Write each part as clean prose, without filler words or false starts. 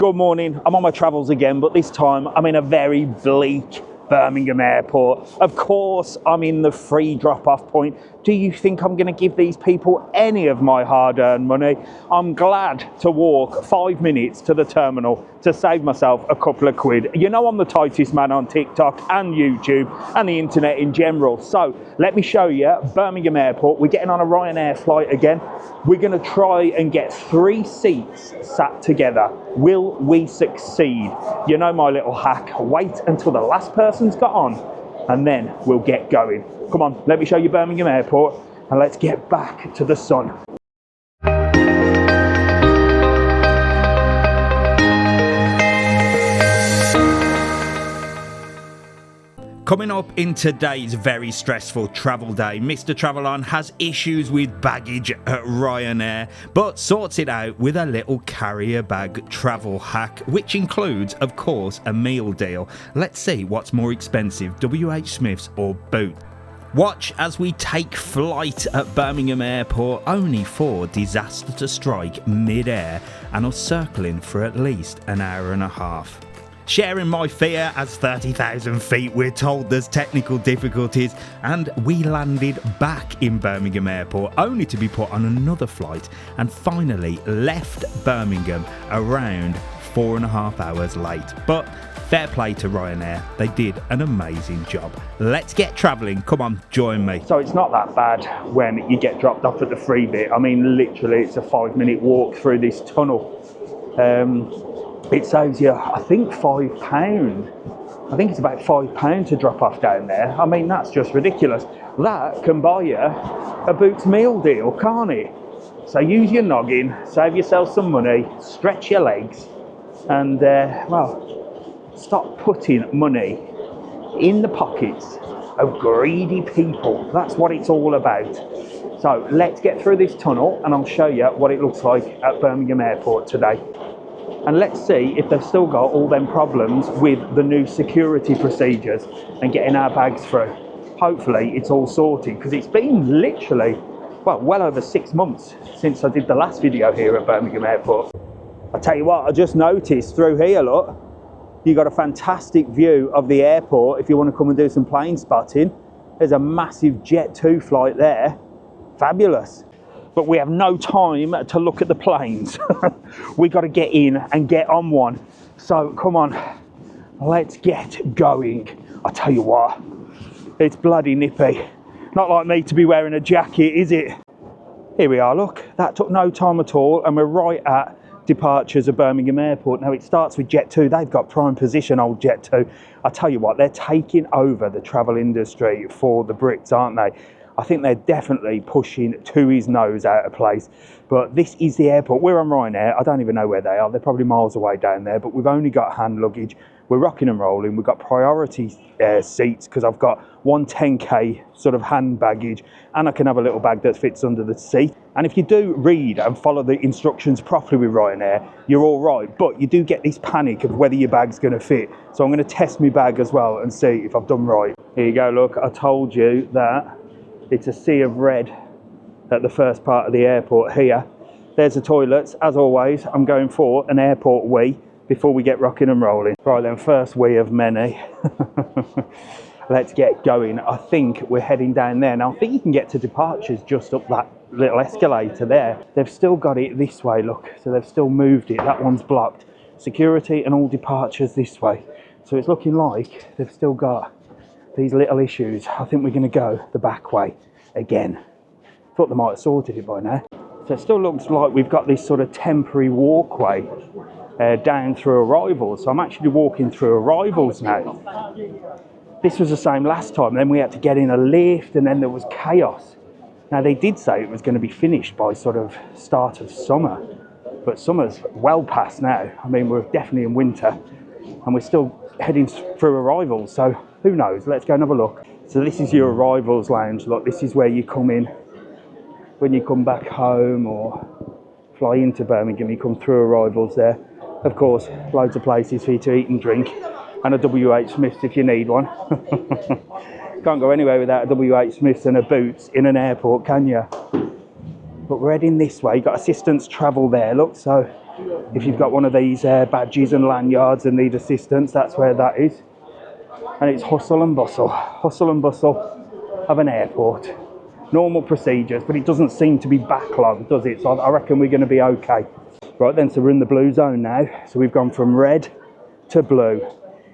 Good morning, I'm on my travels again, but this time I'm in a very bleak Birmingham Airport. Of course, I'm in the free drop-off point. Do you think I'm going to give these people any of my hard-earned money? I'm glad to walk 5 minutes to the terminal to save myself a couple of quid. You know I'm the tightest man on TikTok and YouTube and the internet in general. So let me show you Birmingham Airport. We're getting on a Ryanair flight again. We're going to try and get 3 seats sat together. Will we succeed? You know my little hack. Wait until the last person's got on and then we'll get going. Come on, let me show you Birmingham Airport and let's get back to the sun. Coming up in today's very stressful travel day, Mr TravelON has issues with baggage at Ryanair, but sorts it out with a little carrier bag travel hack, which includes, of course, a meal deal. Let's see what's more expensive, WH Smith's or Boots. Watch as we take flight at Birmingham Airport, only for disaster to strike mid-air and us circling for at least an hour and a half. Sharing my fear as 30,000 feet, we're told there's technical difficulties, and we landed back in Birmingham Airport only to be put on another flight and finally left Birmingham around 4.5 hours late. But fair play to Ryanair, they did an amazing job. Let's get travelling, come on, join me. So it's not that bad when you get dropped off at the free bit. I mean, literally it's a 5-minute walk through this tunnel. It saves you, I think, £5. I think it's about £5 to drop off down there. I mean, that's just ridiculous. That can buy you a Boots meal deal, can't it? So use your noggin, save yourself some money, stretch your legs, and, well, stop putting money in the pockets of greedy people. That's what it's all about. So let's get through this tunnel and I'll show you what it looks like at Birmingham Airport today. And let's see if they've still got all them problems with the new security procedures and getting our bags through. Hopefully it's all sorted, because it's been literally, well over 6 months since I did the last video here at Birmingham Airport. I tell you what, I just noticed through here, look, you got a fantastic view of the airport if you want to come and do some plane spotting. There's a massive Jet 2 flight there. Fabulous. But we have no time to look at the planes. We got to get in and get on one. So come on, let's get going. I tell you what, it's bloody nippy. Not like me to be wearing a jacket, is it? Here we are, look, that took no time at all, and we're right at departures of Birmingham Airport. Now it starts with Jet 2. They've got prime position, old Jet 2. I tell you what, they're taking over the travel industry for the Brits, aren't they? I think they're definitely pushing to his nose out of place. But this is the airport. We're on Ryanair. I don't even know where they are. They're probably miles away down there, but we've only got hand luggage. We're rocking and rolling. We've got priority seats because I've got one 10k sort of hand baggage, and I can have a little bag that fits under the seat. And if you do read and follow the instructions properly with Ryanair, you're all right. But you do get this panic of whether your bag's going to fit. So I'm going to test my bag as well and see if I've done right. Here you go. Look, I told you that it's a sea of red at the first part of the airport here. There's the toilets. As always, I'm going for an airport wee before we get rocking and rolling. Right then, first wee of many. Let's get going. I think we're heading down there. Now, I think you can get to departures just up that little escalator there. They've still got it this way, look. So they've still moved it. That one's blocked. Security and all departures this way. So it's looking like they've still got these little issues. I think we're going to go the back way again. Thought they might have sorted it by now. So it still looks like we've got this sort of temporary walkway down through arrivals. So I'm actually walking through arrivals now. This was the same last time. Then we had to get in a lift and then there was chaos. Now they did say it was going to be finished by sort of start of summer, but summer's well past now. I mean, we're definitely in winter and we're still heading through arrivals. So who knows? Let's go and have a look. So this is your arrivals lounge. Look, this is where you come in when you come back home or fly into Birmingham. You come through arrivals there. Of course, loads of places for you to eat and drink, and a WH Smith's if you need one. Can't go anywhere without a WH Smith's and a Boots in an airport, can you? But we're heading this way. You've got assistance travel there, look. So If you've got one of these badges and lanyards and need assistance, that's where that is. And it's hustle and bustle of an airport. Normal procedures, but it doesn't seem to be backlogged, does it? So I reckon we're going to be okay. Right then, so we're in the blue zone now. So we've gone from red to blue.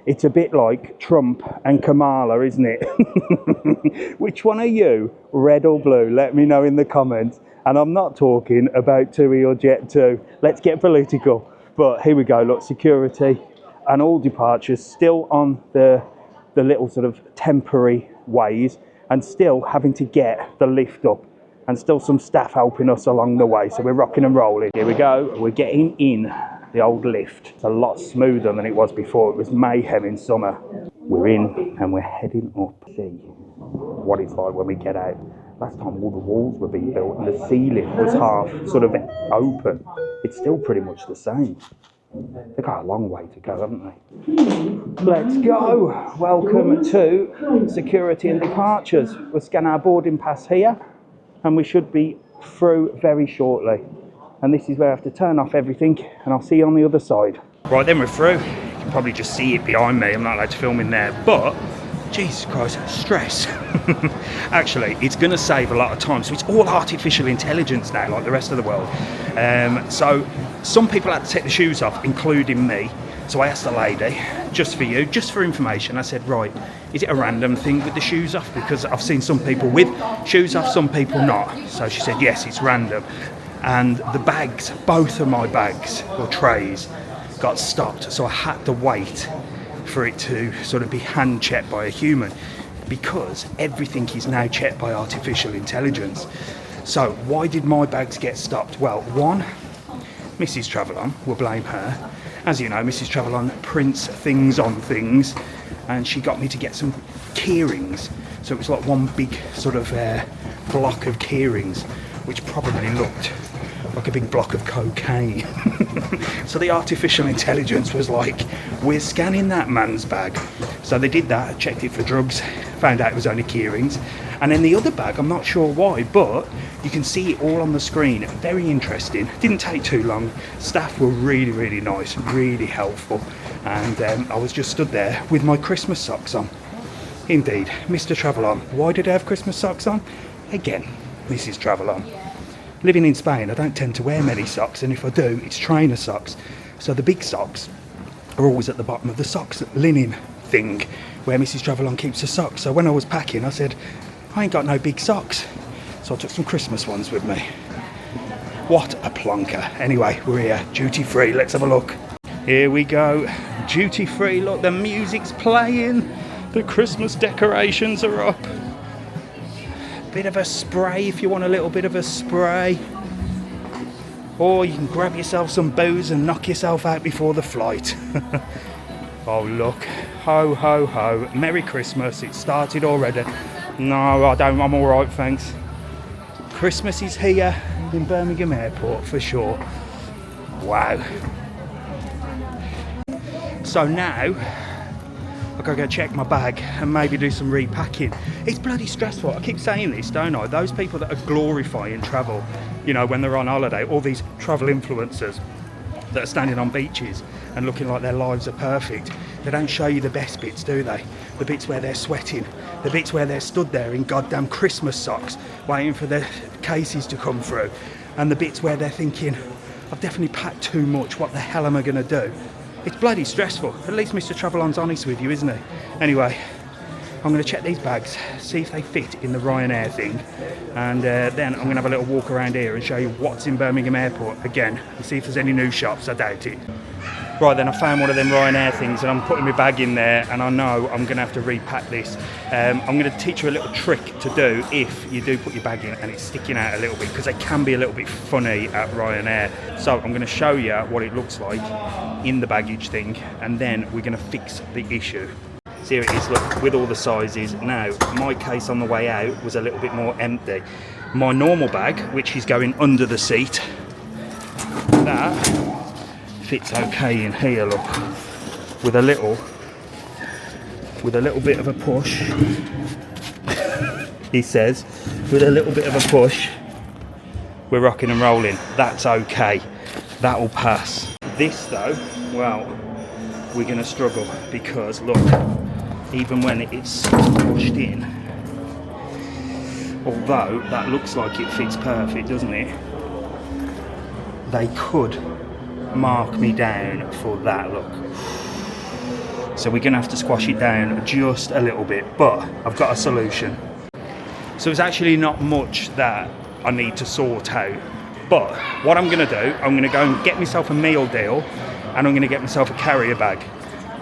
It's a bit like Trump and Kamala, isn't it? Which one are you, red or blue? Let me know in the comments. And I'm not talking about TUI or Jet2. Let's get political. But here we go, look, security and all departures still on the little sort of temporary ways, and still having to get the lift up, and still some staff helping us along the way. So we're rocking and rolling. Here we go, we're getting in the old lift. It's a lot smoother than it was before. It was mayhem in summer. We're in and we're heading up. See what it's like when we get out. Last time all the walls were being built and the ceiling was half sort of open. It's still pretty much the same. They've got a long way to go, haven't they? Let's go. Welcome to security and departures. We'll scan our boarding pass here and we should be through very shortly. And this is where I have to turn off everything, and I'll see you on the other side. Right then, we're through. You can probably just see it behind me. I'm not allowed to film in there, but Jesus Christ, stress. Actually, it's going to save a lot of time. So it's all artificial intelligence now, like the rest of the world. So some people had to take the shoes off, including me. So I asked the lady, just for you, just for information, I said, right, is it a random thing with the shoes off? Because I've seen some people with shoes off, some people not. So she said, yes, it's random. And the bags, both of my bags or trays, got stopped. So I had to wait for it to sort of be hand checked by a human, because everything is now checked by artificial intelligence. So why did my bags get stopped? Well, one, Mrs TravelON, we'll blame her. As you know, Mrs TravelON prints things on things, and she got me to get some key rings. So it was like one big sort of block of key rings, which probably looked like a big block of cocaine. So the artificial intelligence was like, we're scanning that man's bag. So they did that, checked it for drugs, found out it was only key rings. And then the other bag, I'm not sure why, but you can see it all on the screen. Very interesting. Didn't take too long. Staff were really, really nice, really helpful. And I was just stood there with my Christmas socks on. Indeed, Mr TravelON. Why did I have Christmas socks on? Again, Mrs TravelON. Living in Spain, I don't tend to wear many socks, and if I do, it's trainer socks. So the big socks are always at the bottom of the socks linen thing where Mrs TravelON keeps her socks. So when I was packing, I said, I ain't got no big socks. So I took some Christmas ones with me. What a plonker. Anyway, we're here, duty free. Let's have a look. Here we go, duty free. Look, the music's playing. The Christmas decorations are up. Bit of a spray if you want a little bit of a spray, or you can grab yourself some booze and knock yourself out before the flight. Oh look, ho ho ho, Merry Christmas. It started already. No, I don't, I'm all right, thanks. Christmas is here in Birmingham Airport for sure. Wow. So now I've got to go check my bag and maybe do some repacking. It's bloody stressful. I keep saying this, don't I? Those people that are glorifying travel, you know, when they're on holiday, all these travel influencers that are standing on beaches and looking like their lives are perfect, they don't show you the best bits, do they? The bits where they're sweating, the bits where they're stood there in goddamn Christmas socks waiting for their cases to come through, and the bits where they're thinking, I've definitely packed too much, what the hell am I going to do? It's bloody stressful. At least Mr TravelON's honest with you, isn't he? Anyway, I'm going to check these bags, see if they fit in the Ryanair thing, and then I'm going to have a little walk around here and show you what's in Birmingham Airport again, and see if there's any new shops. I doubt it. Right then, I found one of them Ryanair things and I'm putting my bag in there, and I know I'm going to have to repack this. I'm going to teach you a little trick to do if you do put your bag in and it's sticking out a little bit, because they can be a little bit funny at Ryanair. So I'm going to show you what it looks like in the baggage thing, and then we're going to fix the issue. So here it is, look, with all the sizes. Now, my case on the way out was a little bit more empty. My normal bag, which is going under the seat, that fits okay in here, look, with a little bit of a push. He says, with a little bit of a push, we're rocking and rolling. That's okay. that'll pass. This though, well, we're going to struggle because look, even when it's pushed in, although that looks like it fits perfect, doesn't it? They could mark me down for that, look. So we're going to have to squash it down just a little bit, but I've got a solution. So it's actually not much that I need to sort out, but what I'm going to do, I'm going to go and get myself a meal deal, and I'm going to get myself a carrier bag.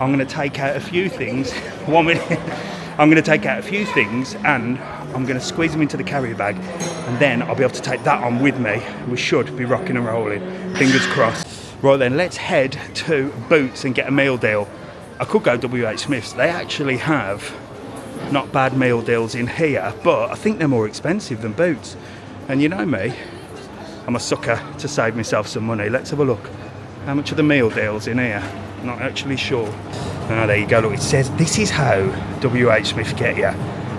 I'm going to take out a few things. 1 minute. I'm going to take out a few things and I'm going to squeeze them into the carrier bag, and then I'll be able to take that on with me. We should be rocking and rolling. Fingers crossed. Right then, let's head to Boots and get a meal deal. I could go WH Smith's. They actually have not bad meal deals in here, but I think they're more expensive than Boots. And you know me, I'm a sucker to save myself some money. Let's have a look. How much are the meal deals in here? Not actually sure. Ah, there you go. Look, it says this is how WH Smith get you.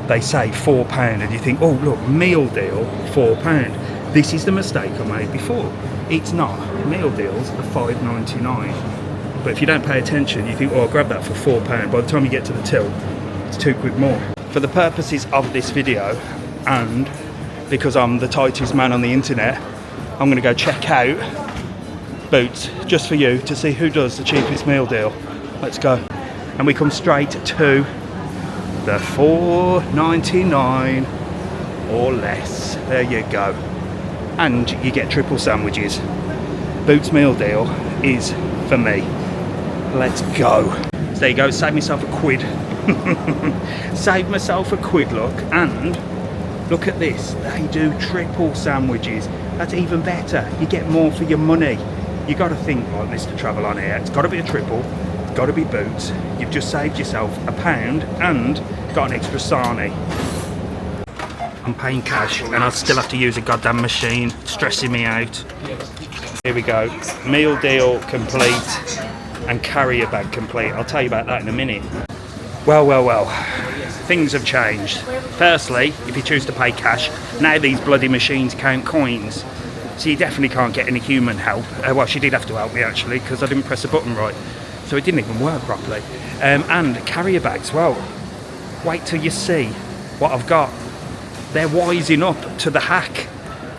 They say £4, and you think, oh look, meal deal, £4. This is the mistake I made before. It's not. Meal deals are £5.99. But if you don't pay attention, you think, oh, I'll grab that for £4. By the time you get to the till, it's £2 more. For the purposes of this video, and because I'm the tightest man on the internet, I'm going to go check out Boots just for you to see who does the cheapest meal deal. Let's go. And we come straight to the £4.99 or less. There you go. And you get triple sandwiches. Boots meal deal is for me. Let's go. So there you go, save myself a quid. Save myself a quid, look. And look at this, they do triple sandwiches. That's even better. You get more for your money. You got to think like Mr TravelON here. It's got to be a triple. It's got to be Boots. You've just saved yourself £1 and got an extra sarnie. I'm paying cash and I still have to use a goddamn machine. Stressing me out. Here we go. Meal deal complete and carrier bag complete. I'll tell you about that in a minute. Well. Things have changed. Firstly, if you choose to pay cash, now these bloody machines count coins. So you definitely can't get any human help. Well, she did have to help me actually, because I didn't press the button right. So it didn't even work properly. And carrier bags, well, wait till you see what I've got. They're wising up to the hack.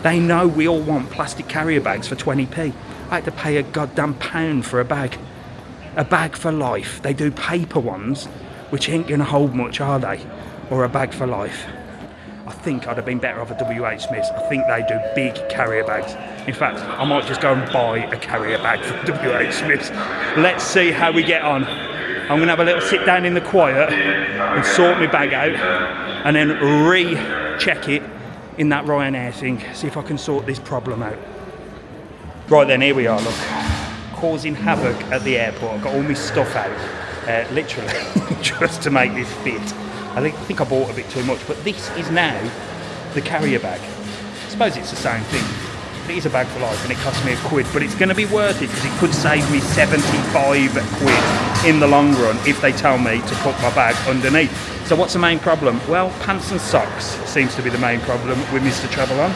They know we all want plastic carrier bags for 20p. I had to pay a goddamn £1 for a bag. A bag for life. They do paper ones, which ain't gonna hold much, are they? Or a bag for life. I think I'd have been better off at WH Smith's. I think they do big carrier bags. In fact, I might just go and buy a carrier bag from WH Smith's. Let's see how we get on. I'm gonna have a little sit down in the quiet and sort my bag out, and then recheck it in that Ryanair thing. See if I can sort this problem out. Right then, here we are, look. Causing havoc at the airport. I've got all my stuff out, literally, just to make this fit. I think I bought a bit too much, but this is now the carrier bag. I suppose it's the same thing. But it is a bag for life and it cost me £1, but it's going to be worth it because it could save me 75 quid in the long run if they tell me to put my bag underneath. So what's the main problem? Well, pants and socks seems to be the main problem with Mr TravelON.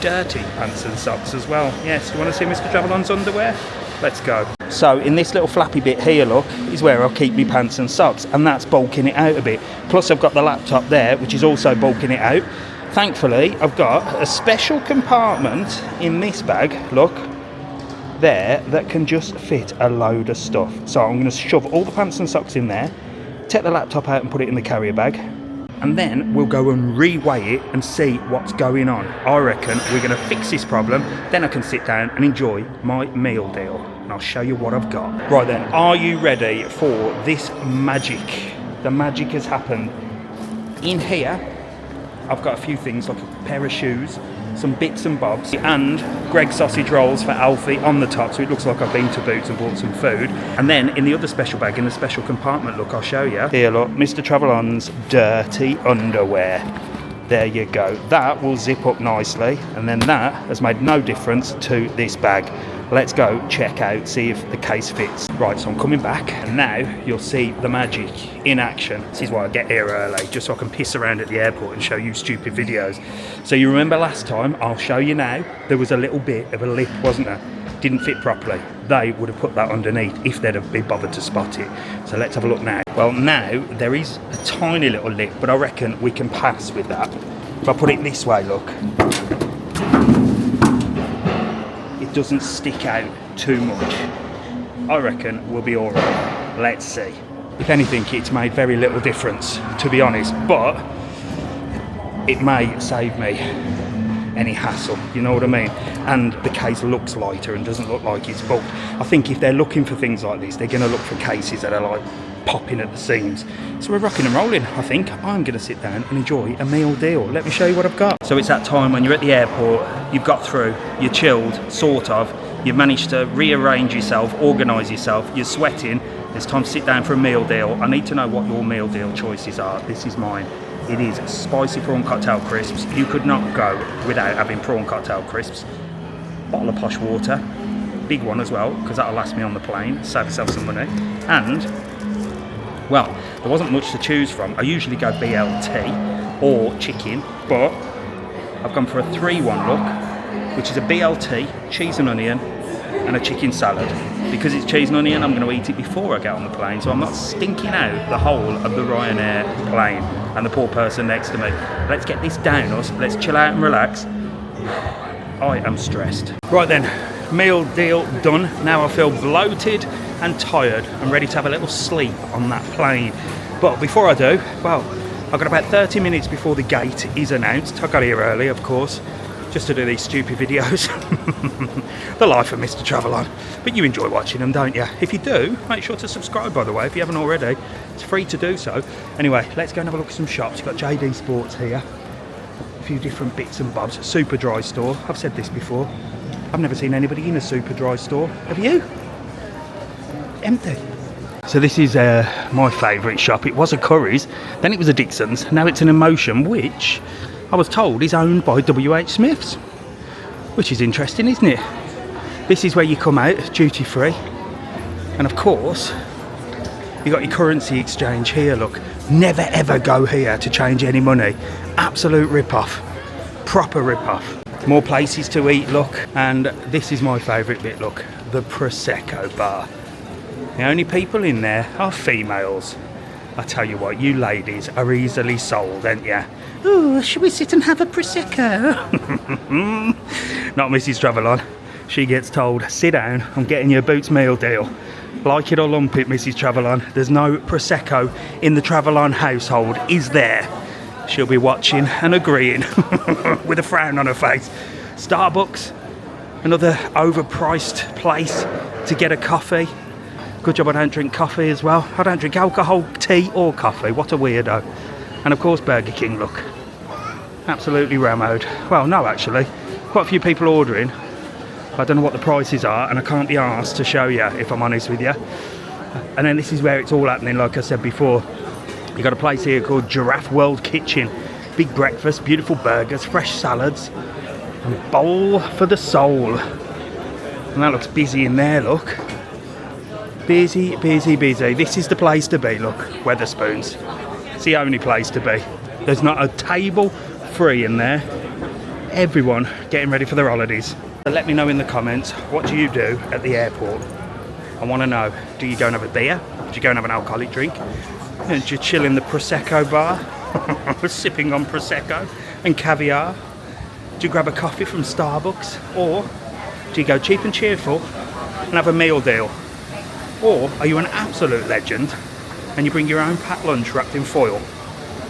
Dirty pants and socks as well. Yes, you want to see Mr TravelON's underwear? Let's go. So in this little flappy bit here, look, is where I'll keep my pants and socks, and that's bulking it out a bit. Plus I've got the laptop there, which is also bulking it out. Thankfully, I've got a special compartment in this bag, look, there, that can just fit a load of stuff. So I'm going to shove all the pants and socks in there, take the laptop out and put it in the carrier bag, and then we'll go and reweigh it and see what's going on. I reckon we're going to fix this problem, then I can sit down and enjoy my meal deal. And I'll show you what I've got. Right then, are you ready for this magic? The magic has happened. In here, I've got a few things like a pair of shoes, some bits and bobs, and Greggs sausage rolls for Alfie on the top, so it looks like I've been to Boots and bought some food. And then in the other special bag, in the special compartment, look, I'll show you. Here, look, Mr TravelON's dirty underwear. There you go. That will zip up nicely, and then that has made no difference to this bag. Let's go check out, see if the case fits. Right, so I'm coming back, and now you'll see the magic in action. This is why I get here early, just so I can piss around at the airport and show you stupid videos. So you remember last time, I'll show you now, there was a little bit of a lip, wasn't there? didn't fit properly, they would have put that underneath if they'd have been bothered to spot it. So let's have a look now. Well, now there is a tiny little lip, but I reckon we can pass with that. If I put it this way, look, it doesn't stick out too much. I reckon we'll be all right. Let's see. If anything, it's made very little difference, to be honest, but it may save me any hassle, you know what I mean? And the case looks lighter and doesn't look like it's bulked. I think if they're looking for things like this, they're going to look for cases that are like popping at the seams. So we're rocking and rolling. I think I'm going to sit down and enjoy a meal deal. Let me show you what I've got. So it's that time when you're at the airport, you've got through, you're chilled, sort of, you've managed to rearrange yourself, organise yourself, you're sweating, it's time to sit down for a meal deal. I need to know what your meal deal choices are. This is mine. It is spicy prawn cocktail crisps. You could not go without having prawn cocktail crisps. Bottle of posh water, big one as well, because that'll last me on the plane, save yourself some money. And, well, there wasn't much to choose from. I usually go BLT or chicken, but I've gone for a 3-1 look, which is a BLT, cheese and onion, and a chicken salad. Because it's cheese and onion, I'm going to eat it before I get on the plane, so I'm not stinking out the whole of the Ryanair plane and the poor person next to me. Let's get this down us, let's chill out and relax. I am stressed. Right then, meal deal done. Now I feel bloated and tired. I'm ready to have a little sleep on that plane. But before I do, well, I've got about 30 minutes before the gate is announced. I got here early, of course, just to do these stupid videos. The life of Mr TravelON. But you enjoy watching them, don't you? If you do, make sure to subscribe, by the way, if you haven't already. It's free to do so. Anyway, let's go and have a look at some shops. You've got JD Sports here. A few different bits and bobs. Super dry store. I've said this before. I've never seen anybody in a super dry store. Have you? Empty. So this is my favourite shop. It was a Curry's, then it was a Dixon's, now it's an Emotion, which I was told is owned by WH Smith's, which is interesting, isn't it? This is where you come out duty free, and of course you got your currency exchange here. Look, never ever go here to change any money. Absolute rip-off, proper rip-off. More places to eat, look, and this is my favourite bit, look, the Prosecco bar. The only people in there are females. I tell you what, you ladies are easily sold, ain't ya? Oh, should we sit and have a Prosecco? Not Mrs TravelON. She gets told, sit down, I'm getting you a Boots meal deal. Like it or lump it, Mrs TravelON, there's no Prosecco in the TravelON household, is there? She'll be watching and agreeing with a frown on her face. Starbucks, another overpriced place to get a coffee. Good job I don't drink coffee as well. I don't drink alcohol, tea or coffee. What a weirdo. And of course Burger King, look. Absolutely rammed. Well, no, actually. Quite a few people ordering. I don't know what the prices are, and I can't be asked to show you, if I'm honest with you. And then this is where it's all happening, like I said before. You've got a place here called Giraffe World Kitchen. Big breakfast, beautiful burgers, fresh salads, and bowl for the soul. And that looks busy in there, look. Busy, busy, busy. This is the place to be, look. Wetherspoons. It's the only place to be. There's not a table free in there. Everyone getting ready for their holidays. Let me know in the comments, what do you do at the airport? I want to know, do you go and have a beer? Do you go and have an alcoholic drink? And do you chill in the Prosecco bar? Sipping on Prosecco and caviar? Do you grab a coffee from Starbucks? Or do you go cheap and cheerful and have a meal deal? Or are you an absolute legend and you bring your own packed lunch wrapped in foil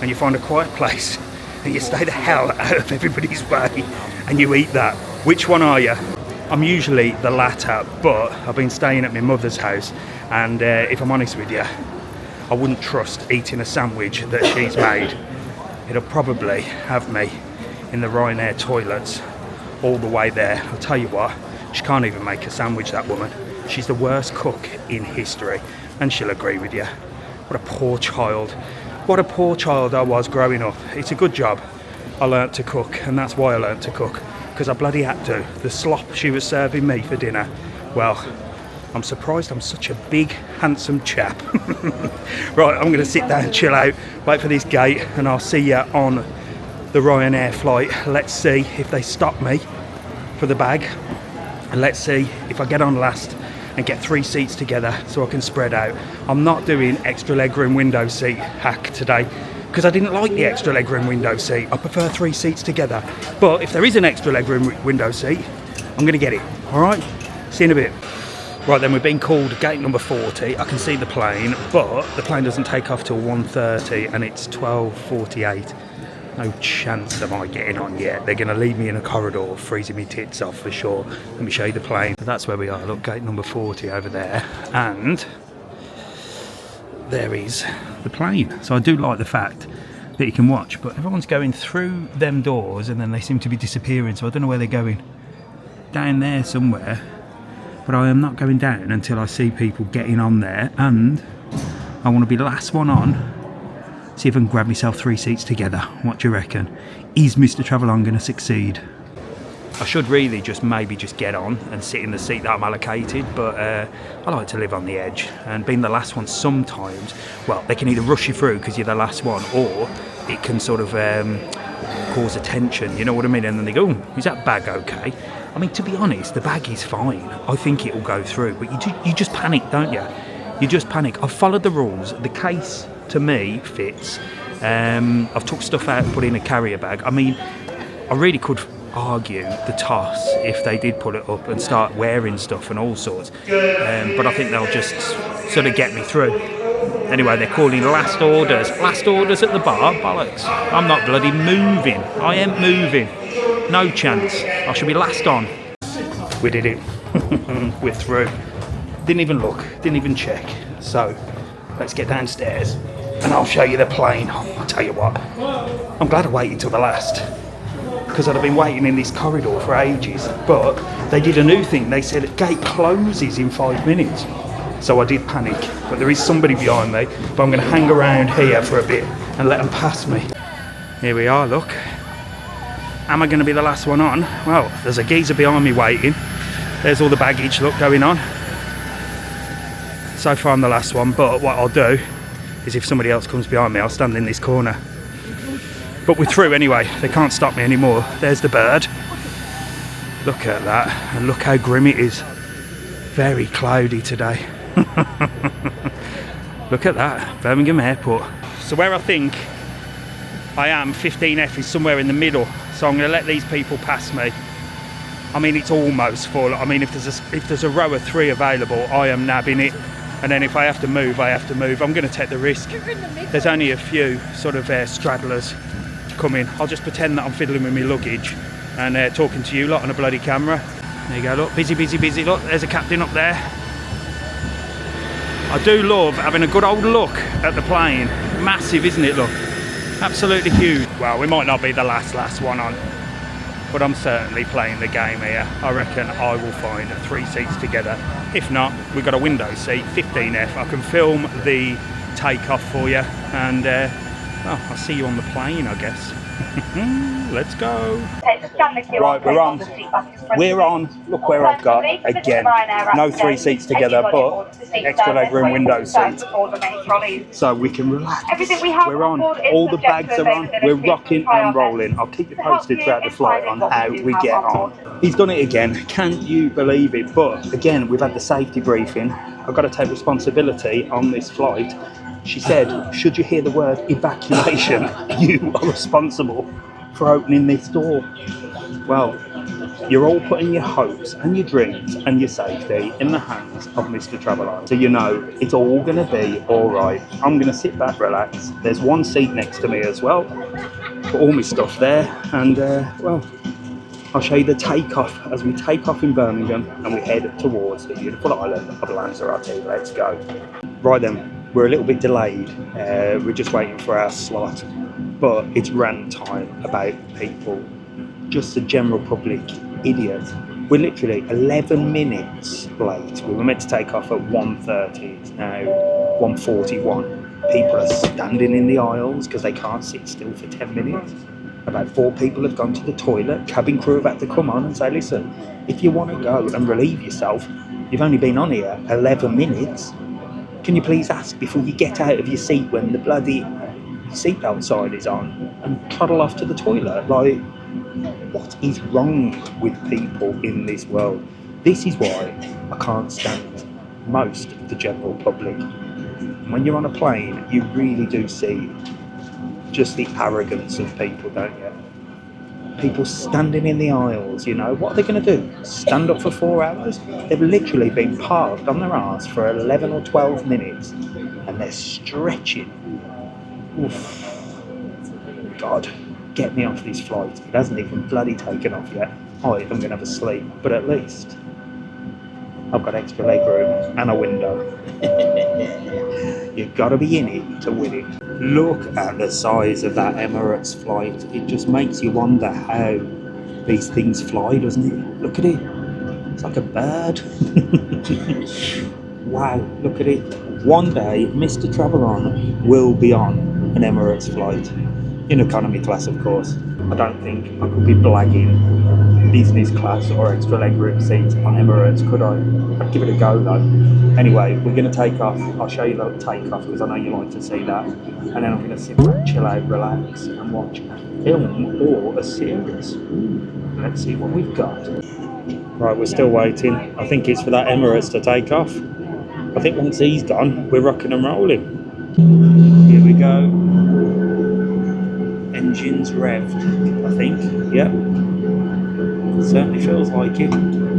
and you find a quiet place and you stay the hell out of everybody's way and you eat that? Which one are you? I'm usually the latter, but I've been staying at my mother's house, and if I'm honest with you, I wouldn't trust eating a sandwich that she's made. It'll probably have me in the Ryanair toilets all the way there. I'll tell you what, she can't even make a sandwich, that woman. She's the worst cook in history, and she'll agree with you. What a poor child. What a poor child I was growing up. It's a good job I learnt to cook, and that's why I learnt to cook, because I bloody had to. The slop she was serving me for dinner, well, I'm surprised I'm such a big, handsome chap. Right, I'm going to sit down, chill out, wait for this gate, and I'll see you on the Ryanair flight. Let's see if they stop me for the bag. And let's see if I get on last and get 3 seats together so I can spread out. I'm not doing extra legroom window seat hack today because I didn't like the extra legroom window seat. I prefer 3 seats together. But if there is an extra legroom window seat, I'm going to get it. All right? See you in a bit. Right then, we've been called gate number 40. I can see the plane, but the plane doesn't take off till 1:30 and it's 12:48. No chance of I getting on yet. They're going to leave me in a corridor, freezing me tits off for sure. Let me show you the plane. That's where we are. Look, gate number 40 over there. And there is the plane. So I do like the fact that you can watch, but everyone's going through them doors and then they seem to be disappearing. So I don't know where they're going. Down there somewhere. But I am not going down until I see people getting on there, and I want to be the last one on. See if I can grab myself 3 seats together. What do you reckon? Is Mr TravelON going to succeed? I should really maybe just get on and sit in the seat that I'm allocated, but I like to live on the edge, and being the last one sometimes, well, they can either rush you through because you're the last one, or it can sort of cause attention, you know what I mean? And then they go, is that bag okay? I mean, to be honest, the bag is fine. I think it will go through, but you just panic, don't you? You just panic. I've followed the rules. The case, to me, fits. I've took stuff out and put in a carrier bag. I mean, I really could argue the toss if they did put it up and start wearing stuff and all sorts. But I think they'll just sort of get me through. Anyway, they're calling last orders. Last orders at the bar? Bollocks. I'm not bloody moving. I ain't moving. No chance. I should be last on. We did it. We're through. Didn't even look. Didn't even check. So, let's get downstairs and I'll show you the plane. I'll tell you what. I'm glad I waited till the last, because I'd have been waiting in this corridor for ages. But they did a new thing. They said gate closes in 5 minutes. So I did panic. But there is somebody behind me. But I'm going to hang around here for a bit and let them pass me. Here we are, look. Am I going to be the last one on? Well, there's a geezer behind me waiting. There's all the baggage, look, going on. So far I'm the last one, but what I'll do is if somebody else comes behind me, I'll stand in this corner. But we're through anyway. They can't stop me anymore. There's the bird. Look at that, and look how grim it is. Very cloudy today. Look at that, Birmingham Airport. So where I think I am, 15F is somewhere in the middle. So I'm going to let these people pass me. I mean, it's almost full. I mean, if there's a row of 3 available, I am nabbing it. And then if I have to move, I have to move. I'm going to take the risk. There's only a few sort of straddlers coming. I'll just pretend that I'm fiddling with my luggage and talking to you lot on a bloody camera. There you go, look, busy, busy, busy. Look, there's a captain up there. I do love having a good old look at the plane. Massive, isn't it, look? Absolutely huge. Well, we might not be the last one on, but I'm certainly playing the game here. I reckon I will find 3 seats together. If not, we've got a window seat, 15F. I can film the takeoff for you, and well, I'll see you on the plane, I guess. Let's go. Right, we're on. Look where I've got, again, no 3 seats together, but extra legroom window seats. So we can relax. We're on. All the bags are on. We're rocking and rolling. I'll keep you posted throughout the flight on how we get on. He's done it again. Can you believe it? But again, we've had the safety briefing. I've got to take responsibility on this flight. She said, should you hear the word evacuation, you are responsible for opening this door. Well, you're all putting your hopes and your dreams and your safety in the hands of Mr TravelON. So you know it's all going to be all right. I'm going to sit back, relax. There's 1 seat next to me as well. Put all my stuff there, and well, I'll show you the takeoff as we take off in Birmingham and we head towards the beautiful island of Lanzarote. Let's go. Right then. We're a little bit delayed. We're just waiting for our slot, but it's rant time about people, just the general public idiots. We're literally 11 minutes late. We were meant to take off at 1:30. It's now 1:41. People are standing in the aisles because they can't sit still for 10 minutes. About 4 people have gone to the toilet. Cabin crew have had to come on and say, listen, if you want to go and relieve yourself, you've only been on here 11 minutes. Can you please ask before you get out of your seat when the bloody seatbelt sign is on and toddle off to the toilet? Like, what is wrong with people in this world? This is why I can't stand most of the general public. When you're on a plane, you really do see just the arrogance of people, don't you? People standing in the aisles, you know, what are they going to do? Stand up for 4 hours? They've literally been parked on their arse for 11 or 12 minutes and they're stretching. Oof. God, get me off this flight. It hasn't even bloody taken off yet. I'm going to have a sleep, but at least I've got extra leg room and a window. You've got to be in it to win it. Look at the size of that Emirates flight. It just makes you wonder how these things fly, doesn't it? Look at it. It's like a bird. Wow, look at it. One day, Mr TravelON will be on an Emirates flight. In economy class, of course. I don't think I could be blagging business class or extra legroom seats on Emirates, could I? I'd give it a go though. Anyway, we're going to take off. I'll show you the takeoff because I know you like to see that. And then I'm going to sit back, chill out, relax and watch a film or a series. Let's see what we've got. Right, we're still waiting. I think it's for that Emirates to take off. I think once he's gone, we're rocking and rolling. Here we go. Engines revved, I think. Yep. Certainly feels like it.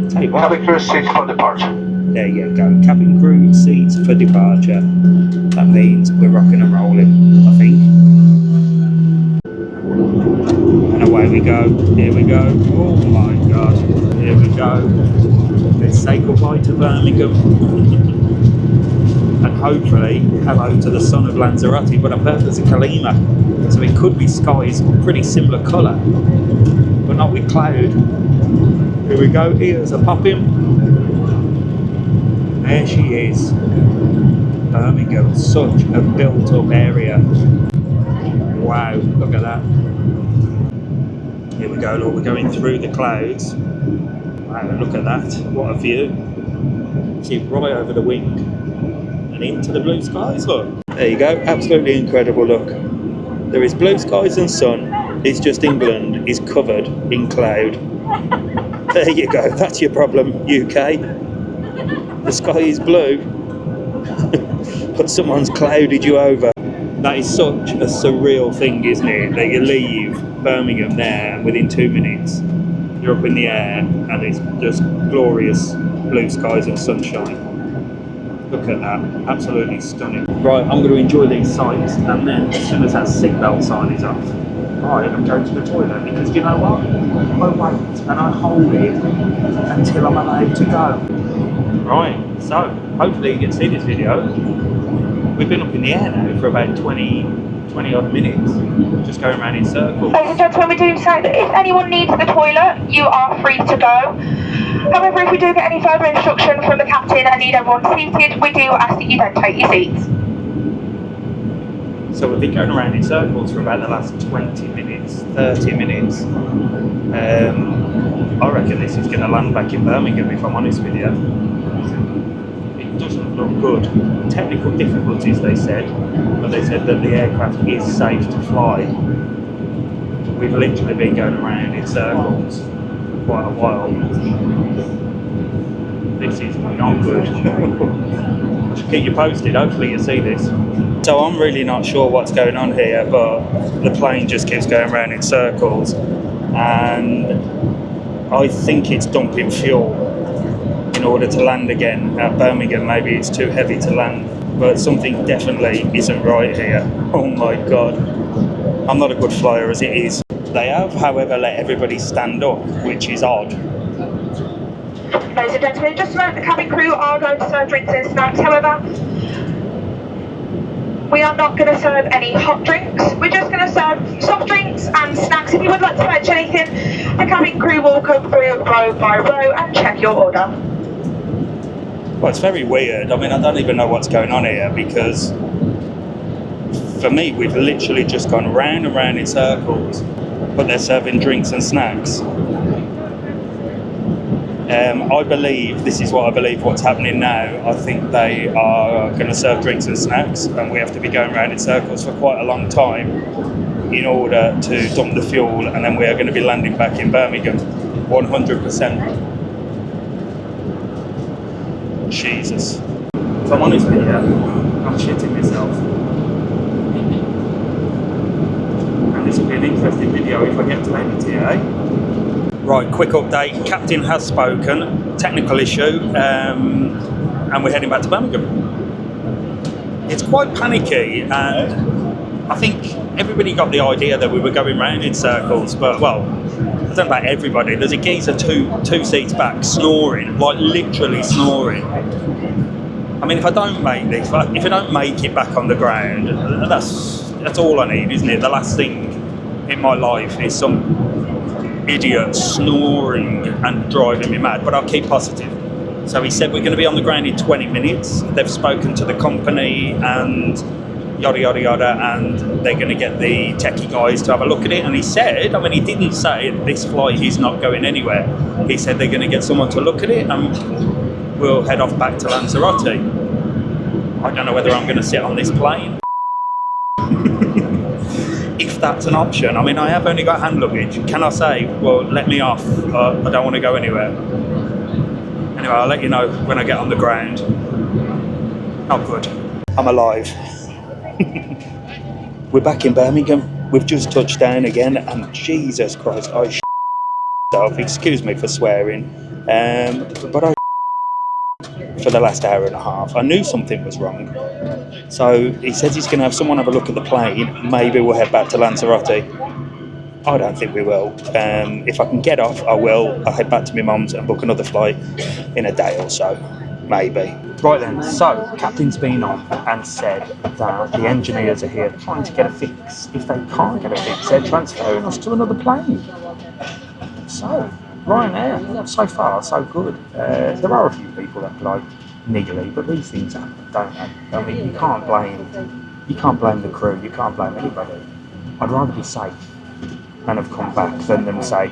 Take what? Cabin crew seats for departure. There you go. Cabin crew seats for departure. That means we're rocking and rolling, I think. And away we go. Here we go. Oh my god. Here we go. Let's say goodbye to Birmingham. And hopefully hello to the son of Lanzarote, but I've heard there's a Kalima, so it could be skies pretty similar colour, but not with cloud. Here we go, here's a pop-in. There she is. Birmingham, such a built-up area. Wow, look at that. Here we go, look, we're going through the clouds. Wow, look at that, what a view. See it right over the wing. Into the blue skies, look. There you go, absolutely incredible, look. There is blue skies and sun. It's just England is covered in cloud. There you go, that's your problem, UK. The sky is blue, but someone's clouded you over. That is such a surreal thing, isn't it? That you leave Birmingham there and within 2 minutes you're up in the air and it's just glorious blue skies and sunshine. Look at that, absolutely stunning. Right, I'm going to enjoy these sights, and then as soon as that seatbelt sign is off, right, I'm going to the toilet, because you know what? I wait and I hold it until I'm allowed to go. Right, so hopefully you can see this video. We've been up in the air now for about 20 odd minutes, just going around in circles. Ladies and gentlemen, we do say that if anyone needs the toilet, you are free to go. However, if we do get any further instruction from the captain and need everyone seated, we do ask that you don't take your seats. So we've been going around in circles for about the last 20 minutes, 30 minutes. I reckon this is going to land back in Birmingham, if I'm honest with you. It doesn't look good. Technical difficulties, they said, but they said that the aircraft is safe to fly. We've literally been going around in circles for quite a while. This is not good. I should keep you posted, hopefully you see this. So I'm really not sure what's going on here, but the plane just keeps going around in circles, and I think it's dumping fuel in order to land again at Birmingham. Maybe it's too heavy to land, but something definitely isn't right here. Oh my god, I'm not a good flyer as it is. They have, however, let everybody stand up, which is odd. Ladies and gentlemen, just a moment, the cabin crew are going to serve drinks and snacks. However, we are not going to serve any hot drinks. We're just going to serve soft drinks and snacks. If you would like to fetch anything, the cabin crew will come through row by row and check your order. Well, it's very weird. I mean, I don't even know what's going on here, because for me, we've literally just gone round and round in circles, but they're serving drinks and snacks. I believe, this is what I believe what's happening now. I think they are going to serve drinks and snacks, and we have to be going around in circles for quite a long time in order to dump the fuel, and then we are going to be landing back in Birmingham 100%. Jesus. If I'm honest with you, I'm shitting myself. And this will be an interesting video if I get to end it, eh? Right, quick update. Captain has spoken. Technical issue. And we're heading back to Birmingham. It's quite panicky, and I think everybody got the idea that we were going round in circles, but, well, I don't know about everybody. There's a geezer two seats back snoring, like literally snoring. I mean, if I don't make this, if I don't make it back on the ground, that's all I need, isn't it? The last thing in my life is some idiot snoring and driving me mad, but I'll keep positive. So he said we're going to be on the ground in 20 minutes. They've spoken to the company and yada, yada, yada, and they're going to get the techie guys to have a look at it. And he said, I mean, he didn't say this flight is not going anywhere. He said they're going to get someone to look at it and we'll head off back to Lanzarote. I don't know whether I'm going to sit on this plane. If that's an option. I mean, I have only got hand luggage. Can I say, well, let me off? I don't want to go anywhere. Anyway, I'll let you know when I get on the ground. Not good. I'm alive. We're back in Birmingham. We've just touched down again, and Jesus Christ, I myself. Excuse me for swearing, but I for the last hour and a half. I knew something was wrong. So he says he's going to have someone have a look at the plane. Maybe we'll head back to Lanzarote. I don't think we will. If I can get off, I will. I'll head back to my mum's and book another flight in a day or so. Maybe. Right then, so Captain's been on and said that the engineers are here trying to get a fix. If they can't get a fix, they're transferring us to another plane. So, Ryanair, so far, so good. There are a few people that like niggly, but these things happen, don't they? I mean, you can't blame the crew, you can't blame anybody. I'd rather be safe and have come back than them say,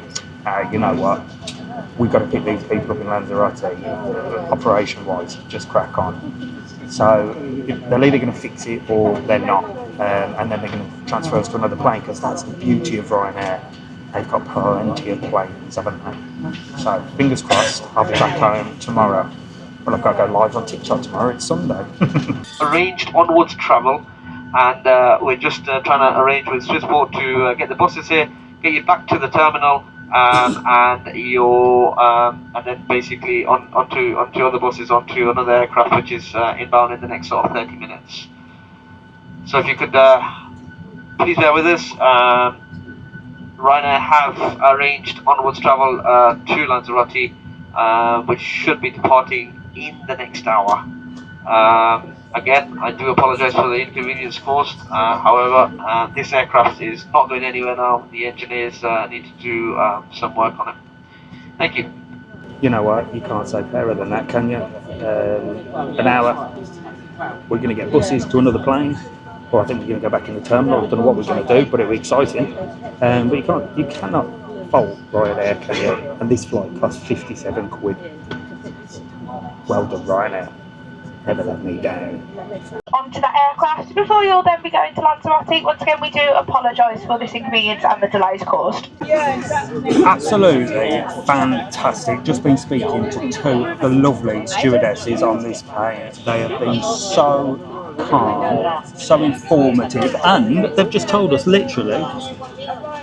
you know what, we've got to pick these people up in Lanzarote, operation-wise, just crack on. So they're either going to fix it or they're not, and then they're going to transfer us to another plane, because that's the beauty of Ryanair. They've got plenty of planes, haven't they? So fingers crossed, I'll be back home tomorrow. Well, I've got to go live on TikTok tomorrow, it's Sunday. Arranged onwards travel, and we're just trying to arrange with Swissport to get the buses here, get you back to the terminal, and then basically onto other buses onto another aircraft which is inbound in the next sort of 30 minutes. So if you could please bear with us. Ryanair have arranged onwards travel to Lanzarote, which should be departing in the next hour. Again, I do apologise for the inconvenience caused. However, this aircraft is not going anywhere now. The engineers need to do some work on it. Thank you. You know what? You can't say fairer than that, can you? An hour. We're going to get buses to another plane. Or I think we're going to go back in the terminal. I don't know what we're going to do, but it'll be exciting. But you cannot fault Ryanair, can you? And this flight cost 57 quid. Well done, Ryanair. Never let me down. Onto that aircraft before you'll then be going to Lanzarote. Once again, we do apologise for this inconvenience and the delays caused. Absolutely fantastic. Just been speaking to two of the lovely stewardesses on this plane. They have been so calm, so informative, and they've just told us literally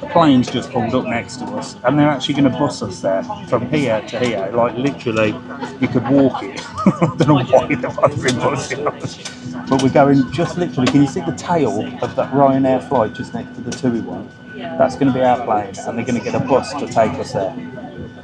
the plane's just pulled up next to us and they're actually going to bus us there from here to here. Like literally you could walk it. I don't know why they're bothering busing us, but we're going just literally, can you see the tail of that Ryanair flight just next to the TUI one? That's going to be our plane and they're going to get a bus to take us there.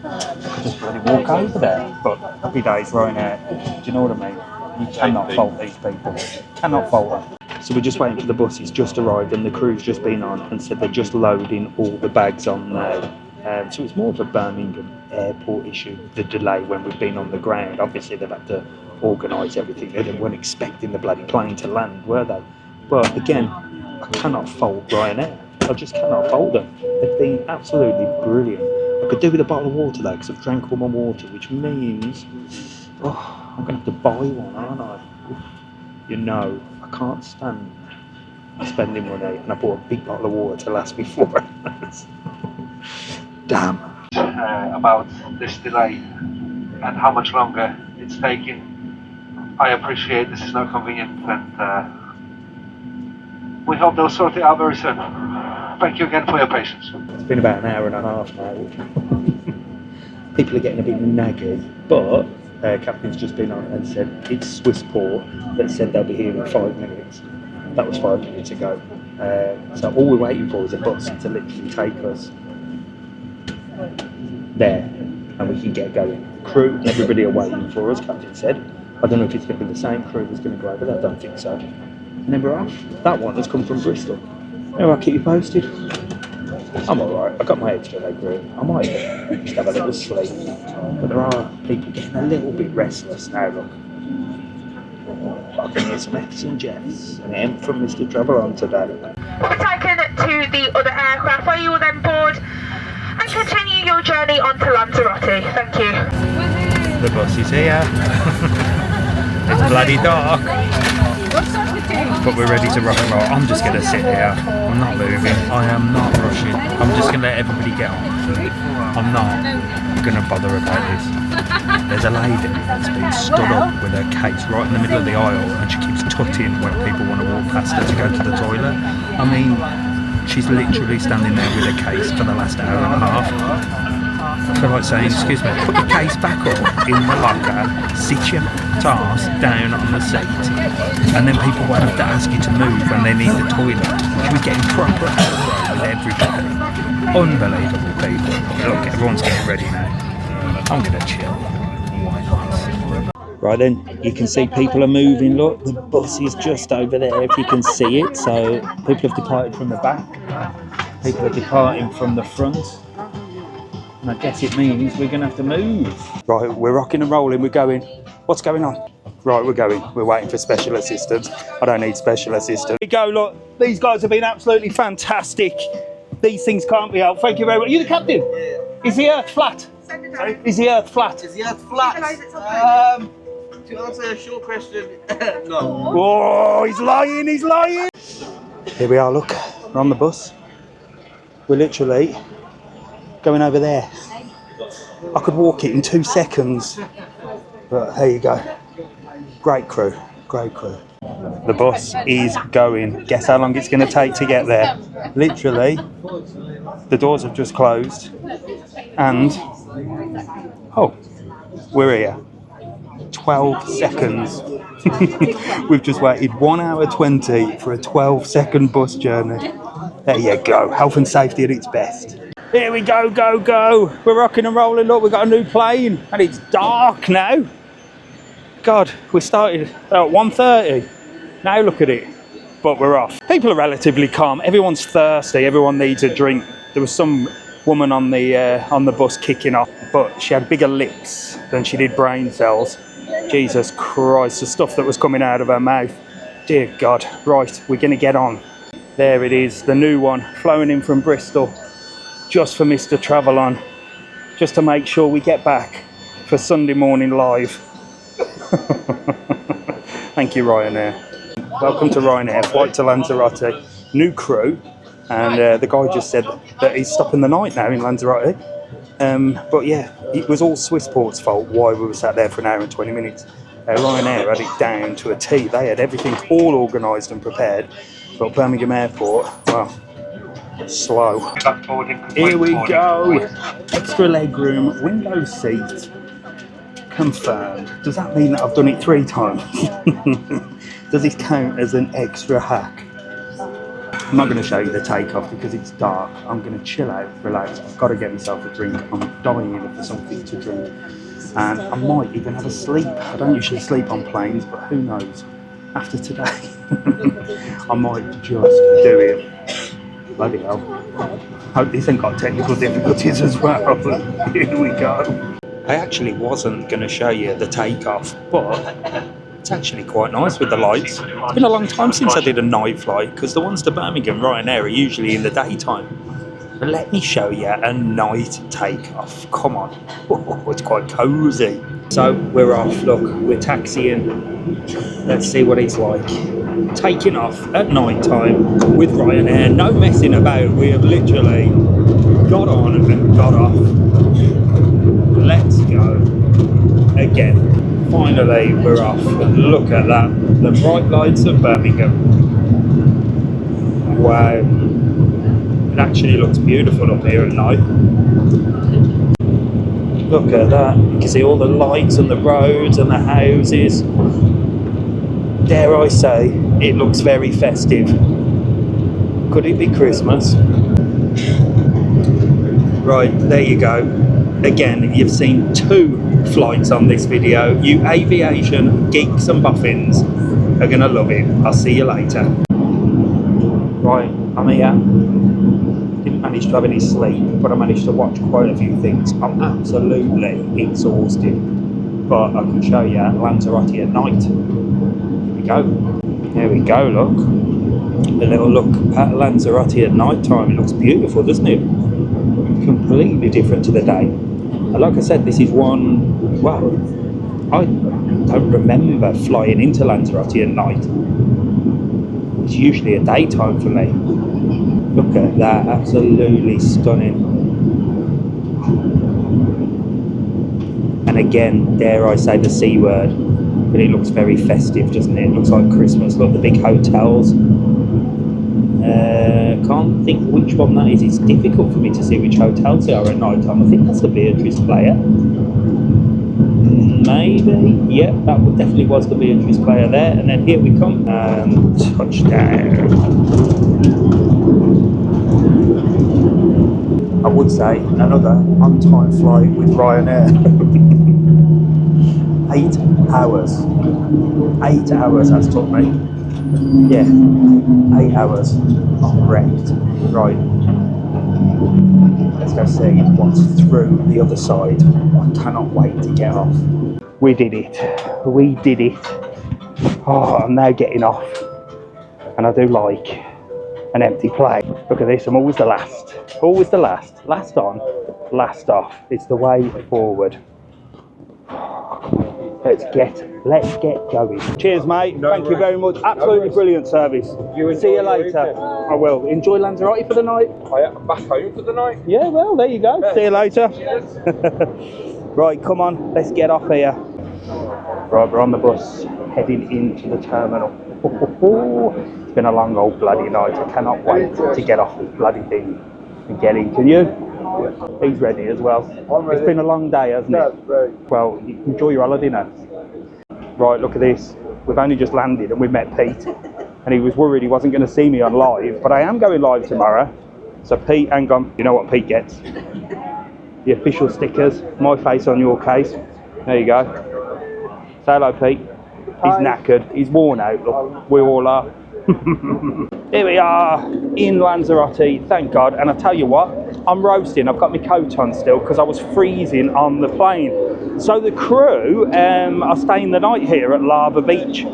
I could just bloody walk over there, but happy days Ryanair, do you know what I mean? You cannot fault these people. Cannot fault them. So we're just waiting for the bus. It's just arrived and the crew's just been on and said they're just loading all the bags on now. So it's more of a Birmingham Airport issue, the delay when we've been on the ground. Obviously they've had to organise everything. They weren't expecting the bloody plane to land, were they? But again, I cannot fault Ryanair. I just cannot fault them. They've been absolutely brilliant. I could do with a bottle of water though, because I've drank all my water, which means I'm going to have to buy one, aren't I? You know, I can't stand spending money, and I bought a big bottle of water to last me 4 hours. Damn. About this delay and how much longer it's taking. I appreciate this is not convenient, and we hope they'll sort it out very soon. Thank you again for your patience. It's been about an hour and a half now. People are getting a bit naggy, but Captain's just been on and said it's Swissport that said they'll be here in 5 minutes. That was 5 minutes ago. So all we're waiting for is a bus to literally take us there and we can get going. Crew and everybody are waiting for us, Captain said. I don't know if it's going to be the same crew that's going to go over there, I don't think so. And then we're off. That one has come from Bristol. I'll keep you posted. I'm alright, I got my extra leg room. I might just have a little sleep. But there are people getting a little bit restless now, look. I can hear some F's and Jeffs and M from Mr TravelON today. We're taken to the other aircraft where you will then board and continue your journey on to Lanzarote. Thank you. The bus is here. It's bloody dark. But we're ready to rock and roll. I'm just going to sit here. I'm not moving. I am not rushing. I'm just going to let everybody get on. I'm not going to bother about this. There's a lady that's been stood up with her case right in the middle of the aisle and she keeps tutting when people want to walk past her to go to the toilet. I mean, she's literally standing there with her case for the last hour and a half. I feel like saying, excuse me, put your case back up in the locker, sit your task down on the seat, and then people won't have to ask you to move when they need the toilet. Should be getting proper with everybody. Unbelievable people. Look, everyone's getting ready now. I'm gonna chill. Why not? Right then, you can see people are moving. Look, the bus is just over there if you can see it. So people have departed from the back. People are departing from the front. And I guess it means we're going to have to move. Right, we're rocking and rolling, we're going. What's going on? Right, we're going. We're waiting for special assistance. I don't need special assistance. Here we go, look. These guys have been absolutely fantastic. These things can't be helped. Thank you very much. Are you the captain? Yeah. Is the earth flat? Sorry? Is the earth flat? Is the earth flat? To answer a short question, no. Oh, he's lying, he's lying. Here we are, look. We're on the bus. We're literally going over there. I could walk it in 2 seconds, but there you go. Great crew, great crew. The bus is going. Guess how long it's going to take to get there? Literally, the doors have just closed, and oh, we're here. 12 seconds. We've just waited 1 hour 20 for a 12-second bus journey. There you go. Health and safety at its best. Here we go, go, go. We're rocking and rolling. Look, we've got a new plane and it's dark now. God, we started at 1:30. Now look at it. But we're off. People are relatively calm. Everyone's thirsty. Everyone needs a drink. There was some woman on the bus kicking off, but she had bigger lips than she did brain cells. Jesus Christ, the stuff that was coming out of her mouth. Dear God. Right, we're going to get on. There it is, the new one, flowing in from Bristol. Just for Mr TravelON, just to make sure we get back for Sunday morning live. Thank you, Ryanair. Welcome to Ryanair, flight to Lanzarote. New crew, and the guy just said that he's stopping the night now in Lanzarote. But yeah, it was all Swissport's fault why we were sat there for an hour and 20 minutes. Ryanair had it down to a T. They had everything all organised and prepared. But Birmingham Airport, well, slow. Here we go. Extra leg room, window seat. Confirmed. Does that mean that I've done it 3 times? Does it count as an extra hack? I'm not going to show you the takeoff because it's dark. I'm going to chill out, relax. I've got to get myself a drink. I'm dying for something to drink. And I might even have a sleep. I don't usually sleep on planes, but who knows? After today, I might just do it. Bloody hell. Hope this ain't got technical difficulties as well. Here we go. I actually wasn't going to show you the takeoff, but it's actually quite nice with the lights. It's been a long time since I did a night flight, because the ones to Birmingham Ryanair are usually in the daytime. But let me show you a night takeoff. Come on. Oh, it's quite cosy. So we're off. Look, we're taxiing. Let's see what it's like. Taking off at night time with Ryanair. No messing about. We have literally got on and got off. Let's go again. Finally, we're off. Look at that. The bright lights of Birmingham. Wow. It actually looks beautiful up here at night. Look at that. You can see all the lights and the roads and the houses. Dare I say, it looks very festive. Could it be Christmas? Right, there you go. Again, you've seen 2 flights on this video. You aviation geeks and boffins are going to love it. I'll see you later. Right, I'm here. Didn't manage to have any sleep, but I managed to watch quite a few things. I'm absolutely exhausted, but I can show you Lanzarote at night. Here we go. There we go, look. A little look at Lanzarote at night time. It looks beautiful, doesn't it? Completely different to the day. And like I said, this is one, well, I don't remember flying into Lanzarote at night. It's usually a daytime for me. Look at that, absolutely stunning. And again, dare I say the C word, but it looks very festive, doesn't it? It looks like Christmas. Look, the big hotels. Can't think which one that is. It's difficult for me to see which hotels they are at night time. I think that's the Beatrice player. Maybe. Yeah, that definitely was the Beatrice player there. And then here we come. And touchdown. I would say another on-time flight with Ryanair. 8 hours. 8 hours that's took me. Yeah, 8 hours. I'm wrecked. Right. Let's go see what's through the other side. I cannot wait to get off. We did it. We did it. Oh, I'm now getting off. And I do like an empty plane. Look at this, I'm always the last. Always the last. Last on, last off. It's the way forward. Let's get going. Cheers, mate. Thank you very much. Absolutely brilliant service. See you later. I will. Enjoy Lanzarote for the night. I'm back home for the night. Yeah, well, there you go. See you later. Right, come on. Let's get off here. Right, we're on the bus, heading into the terminal. It's been a long old bloody night. I cannot wait to get off this bloody thing and get in. Can you? He's ready as well. It's been a long day, hasn't it? Well, enjoy your holiday now. Right, look at this. We've only just landed and we met Pete. And he was worried he wasn't going to see me on live. But I am going live tomorrow. So Pete, hang on. You know what Pete gets? The official stickers. My face on your case. There you go. Say hello, Pete. He's knackered. He's worn out. Look, we all are. Here we are in Lanzarote, thank God. And I tell you what, I'm roasting. I've got my coat on still because I was freezing on the plane. So the crew are staying the night here at Lava Beach.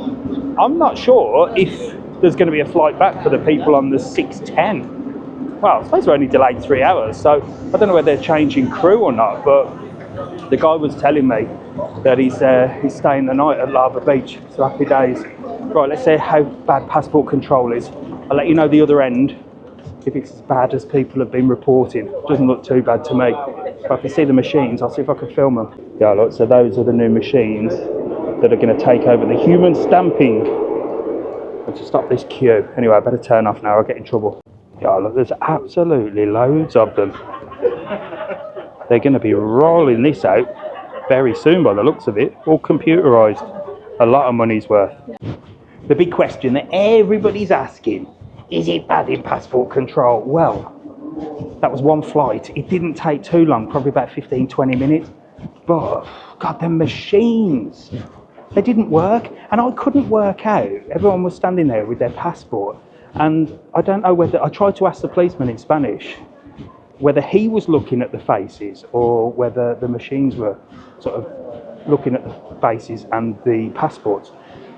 I'm not sure if there's going to be a flight back for the people on the 6:10. Well, I suppose we're only delayed 3 hours, so I don't know whether they're changing crew or not, but the guy was telling me that he's staying the night at Lava Beach. So happy days. Right, let's see how bad passport control is. I'll let you know the other end if it's as bad as people have been reporting. Doesn't look too bad to me. But if you see the machines, I'll see if I can film them. Yeah, look, so those are the new machines that are going to take over the human stamping and to stop this queue. Anyway, I better turn off now, I'll get in trouble. Yeah, look, there's absolutely loads of them. They're going to be rolling this out very soon by the looks of it. All computerised. A lot of money's worth. The big question that everybody's asking, is it bad in passport control? Well, that was one flight. It didn't take too long, probably about 15-20 minutes. But, God, the machines, they didn't work. And I couldn't work out. Everyone was standing there with their passport. And I don't know whether, I tried to ask the policeman in Spanish, whether he was looking at the faces or whether the machines were sort of looking at the faces and the passports.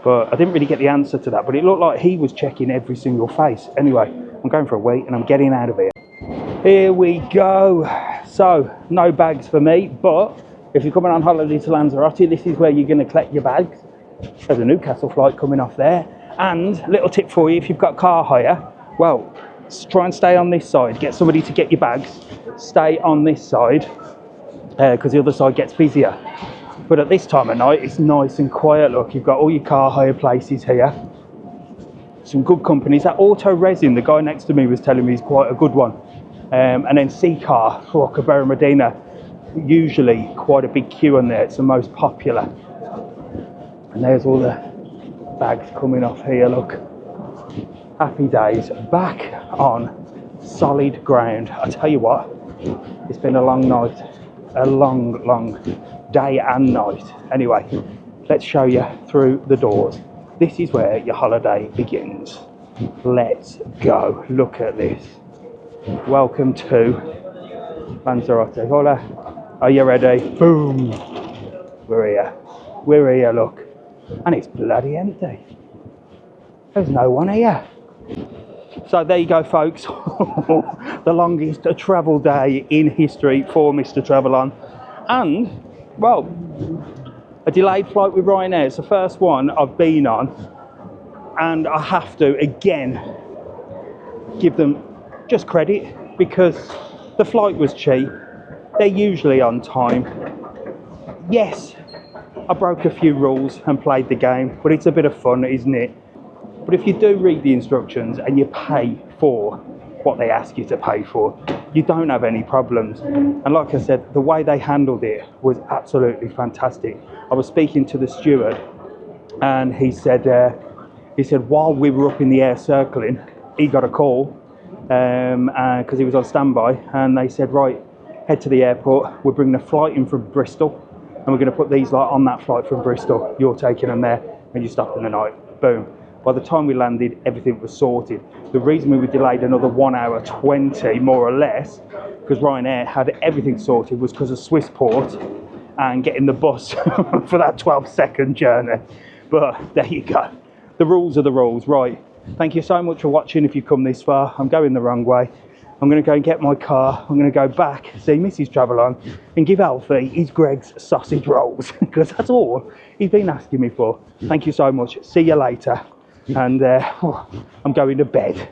But I didn't really get the answer to that, but it looked like he was checking every single face. Anyway, I'm going for a wee and I'm getting out of here. Here we go. So, no bags for me, but if you're coming on holiday to Lanzarote, this is where you're going to collect your bags. There's a Newcastle flight coming off there. And, little tip for you, if you've got car hire, well, try and stay on this side. Get somebody to get your bags. Stay on this side, because the other side gets busier. But at this time of night, it's nice and quiet. Look, you've got all your car hire places here. Some good companies. That Auto Resin, the guy next to me was telling me, is quite a good one. And then C-Car for Cabrera Medina, usually quite a big queue on there. It's the most popular. And there's all the bags coming off here, look. Happy days, back on solid ground. I tell you what, it's been a long night, a long day and night. Anyway, let's show you through the doors. This is where your holiday begins. Let's go. Look at this. Welcome to Lanzarote. Hola. Are you ready? Boom. We're here. We're here, look. And it's bloody empty. There's no one here. So there you go, folks. The longest travel day in history for Mr TravelON. And, well, a delayed flight with Ryanair. It's the first one I've been on. And I have to, again, give them just credit, because the flight was cheap. They're usually on time. Yes, I broke a few rules and played the game, but it's a bit of fun, isn't it? But if you do read the instructions and you pay for what they ask you to pay for, you don't have any problems. And like I said, the way they handled it was absolutely fantastic. I was speaking to the steward, and he said while we were up in the air circling, he got a call because he was on standby, and they said, right, head to the airport. We're bringing a flight in from Bristol, and we're going to put these on that flight from Bristol. You're taking them there, and you stop in the night. Boom. By the time we landed, everything was sorted. The reason we were delayed another 1 hour 20, more or less, because Ryanair had everything sorted, was because of Swissport and getting the bus for that 12-second journey. But there you go. The rules are the rules, right? Thank you so much for watching. If you've come this far, I'm going the wrong way. I'm going to go and get my car. I'm going to go back, see Mrs TravelON, and give Alfie his Greg's sausage rolls, because that's all he's been asking me for. Thank you so much. See you later. And I'm going to bed.